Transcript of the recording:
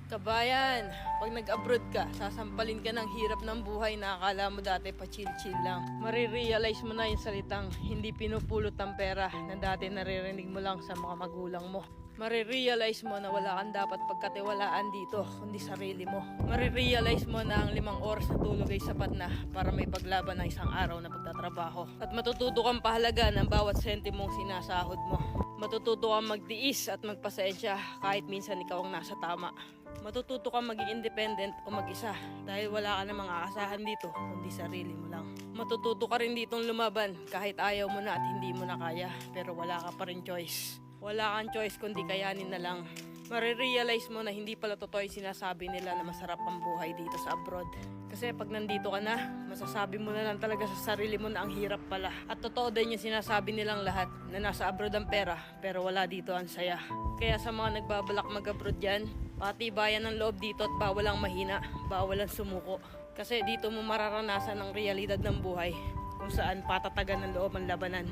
Kabayan, pag nag-abroad ka, sasampalin ka ng hirap ng buhay na akala mo dati pa chill-chill lang. Marirealize mo na yung salitang hindi pinupulot ng pera na dati naririnig mo lang sa mga magulang mo. Marirealize mo na wala kang dapat pagkatiwalaan dito, kundi sarili mo. Marirealize mo na ang 5 oras na tulog ay sapat na para may paglaban ng isang araw na pagtatrabaho. At matututo kang pahalaga ng bawat sentimong sinasahod mo. Matututo kang magtiis at magpasensya kahit minsan ikaw ang nasa tama. Matututo kang maging independent o mag-isa dahil wala ka namang aasahan dito kundi sarili mo lang. Matututo ka rin ditong lumaban kahit ayaw mo na at hindi mo na kaya pero wala ka pa rin choice. Wala kang choice kundi kayanin na lang. Marirealize mo na hindi pala totoo yung sinasabi nila na masarap ang buhay dito sa abroad. Kasi pag nandito ka na, masasabi mo na lang talaga sa sarili mo na ang hirap pala. At totoo din yung sinasabi nilang lahat na nasa abroad ang pera pero wala dito ang saya. Kaya sa mga nagbabalak mag-abroad dyan, patibayan ng loob dito at bawal ang mahina, bawal ang sumuko. Kasi dito mo mararanasan ang realidad ng buhay kung saan patatagan ng loob ang labanan.